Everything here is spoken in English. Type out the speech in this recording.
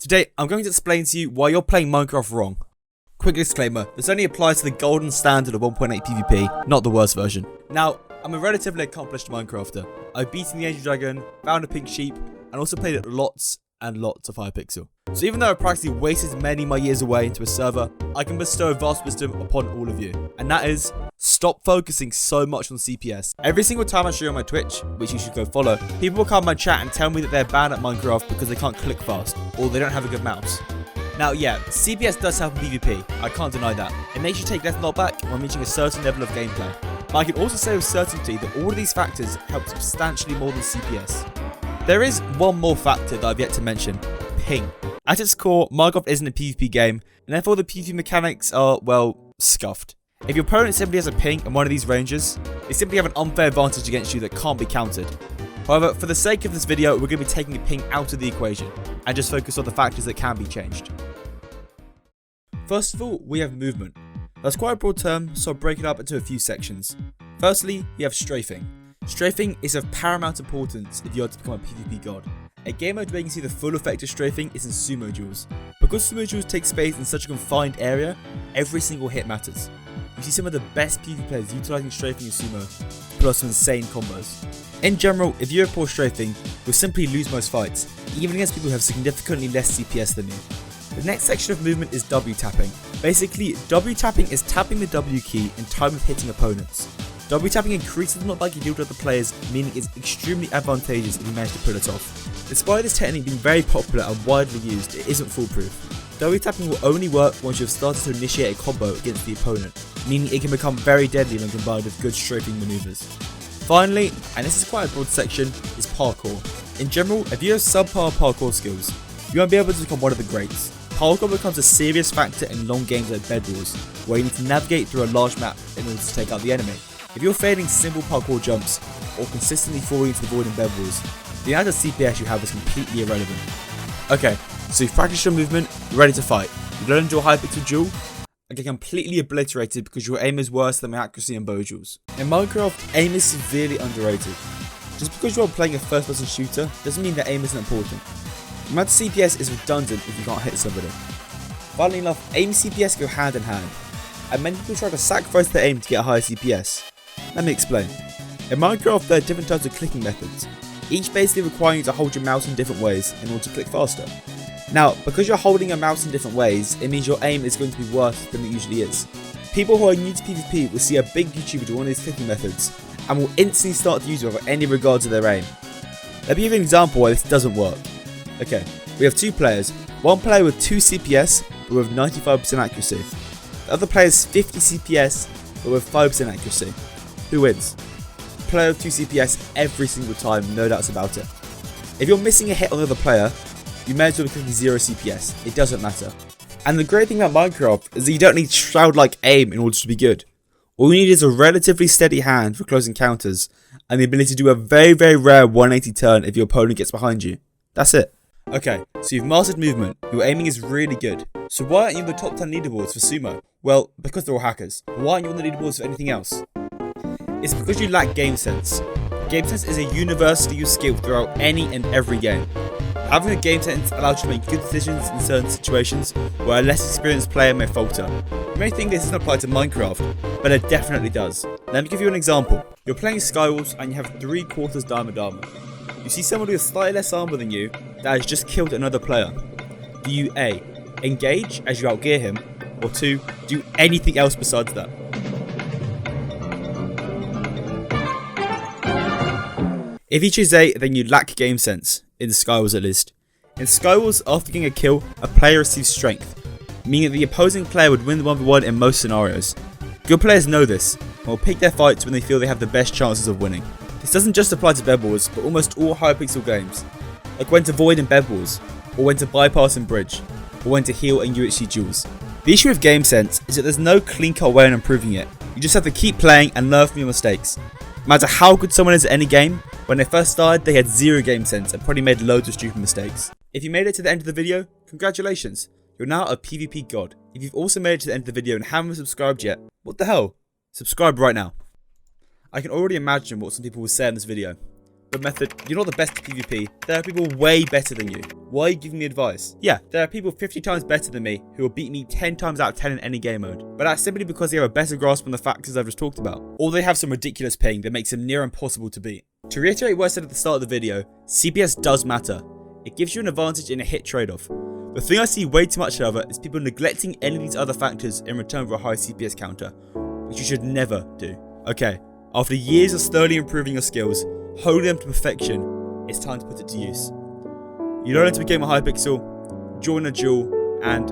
Today, I'm going to explain to you why you're playing Minecraft wrong. Quick disclaimer, this only applies to the golden standard of 1.8 PvP, not the worst version. Now, I'm a relatively accomplished Minecrafter. I've beaten the Angel Dragon, found a pink sheep, and also played lots and lots of Hypixel. So even though I've practically wasted many of my years away into a server, I can bestow vast wisdom upon all of you. And that is, stop focusing so much on CPS. Every single time I show you on my Twitch, which you should go follow, people will come in my chat and tell me that they're bad at Minecraft because they can't click fast, or they don't have a good mouse. Now yeah, CPS does help in PvP, I can't deny that. It makes you take less knockback when reaching a certain level of gameplay. But I can also say with certainty that all of these factors help substantially more than CPS. There is one more factor that I've yet to mention, ping. At its core, Minecraft isn't a PvP game, and therefore the PvP mechanics are, well, scuffed. If your opponent simply has a ping in one of these ranges, they simply have an unfair advantage against you that can't be countered. However, for the sake of this video, we're going to be taking a ping out of the equation, and just focus on the factors that can be changed. First of all, we have movement. That's quite a broad term, so I'll break it up into a few sections. Firstly, we have strafing. Strafing is of paramount importance if you are to become a PvP god. A game mode where you can see the full effect of strafing is in sumo duels. Because sumo duels take space in such a confined area, every single hit matters. You see some of the best PvP players utilising strafing in sumo, plus some insane combos. In general, if you have poor strafing, you'll simply lose most fights, even against people who have significantly less CPS than you. The next section of movement is W tapping. Basically, W tapping is tapping the W key in time of hitting opponents. W tapping increases the knockback you deal to other players, meaning it's extremely advantageous if you manage to pull it off. Despite this technique being very popular and widely used, it isn't foolproof. W tapping will only work once you have started to initiate a combo against the opponent, meaning it can become very deadly when combined with good strafing maneuvers. Finally, and this is quite a broad section, is parkour. In general, if you have subpar parkour skills, you won't be able to become one of the greats. Parkour becomes a serious factor in long games like Bed Wars, where you need to navigate through a large map in order to take out the enemy. If you're failing simple parkour jumps, or consistently falling into the void in Bed Wars, the amount of CPS you have is completely irrelevant. Okay, so you've practiced your movement, you're ready to fight. You learned your Hypixel duel, and get completely obliterated because your aim is worse than my accuracy in bow duels. In Minecraft, aim is severely underrated. Just because you are playing a first-person shooter doesn't mean that aim isn't important. The amount of CPS is redundant if you can't hit somebody. Funnily enough, aim and CPS go hand in hand, and many people try to sacrifice their aim to get a higher CPS. Let me explain. In Minecraft, there are different types of clicking methods, each basically requiring you to hold your mouse in different ways in order to click faster. Now, because you're holding your mouse in different ways, it means your aim is going to be worse than it usually is. People who are new to PvP will see a big YouTuber do one of these clicking methods, and will instantly start to use it without any regard to their aim. Let me give you an example why this doesn't work. Okay, we have two players, one player with 2 CPS but with 95% accuracy. The other player has 50 CPS but with 5% accuracy. Who wins? Player with 2 CPS every single time, no doubts about it. If you're missing a hit on the other player, you may as well be clicking 0 CPS, it doesn't matter. And the great thing about Minecraft is that you don't need Shroud-like aim in order to be good. All you need is a relatively steady hand for close encounters, and the ability to do a very rare 180 turn if your opponent gets behind you. That's it. Okay, so you've mastered movement, your aiming is really good. So why aren't you in the top 10 leaderboards for sumo? Well, because they're all hackers. Why aren't you on the leaderboards for anything else? It's because you lack game sense. Game sense is a universally used skill throughout any and every game. Having a game sense allows you to make good decisions in certain situations where a less experienced player may falter. You may think this doesn't apply to Minecraft, but it definitely does. Let me give you an example. You're playing Skywars and you have 3/4 diamond armor. You see someone with slightly less armor than you that has just killed another player. Do you A, engage as you outgear him, or 2, do anything else besides that? If you choose A, then you lack game sense, in the Skywars at least. In Skywars, after getting a kill, a player receives strength, meaning that the opposing player would win the 1v1 in most scenarios. Good players know this, and will pick their fights when they feel they have the best chances of winning. This doesn't just apply to Bed Wars, but almost all Hypixel games, like when to void in Bed Wars, or when to bypass in Bridge, or when to heal in UHC duels. The issue with game sense is that there's no clean-cut way on improving it. You just have to keep playing and learn from your mistakes. No matter how good someone is at any game, when they first started they had 0 game sense and probably made loads of stupid mistakes. If you made it to the end of the video, congratulations, you're now a PvP god. If you've also made it to the end of the video and haven't subscribed yet, what the hell? Subscribe right now. I can already imagine what some people will say in this video. but Method, you're not the best at PvP. There are people way better than you. Why are you giving me advice? Yeah, there are people 50 times better than me who will beat me 10 times out of 10 in any game mode, but that's simply because they have a better grasp on the factors I've just talked about, or they have some ridiculous ping that makes them near impossible to beat. To reiterate what I said at the start of the video, CPS does matter. It gives you an advantage in a hit trade-off. The thing I see way too much, however, is people neglecting any of these other factors in return for a high CPS counter, which you should never do. Okay, after years of slowly improving your skills, holding them to perfection, it's time to put it to use. You don't need to become a Hypixel, join a duel, and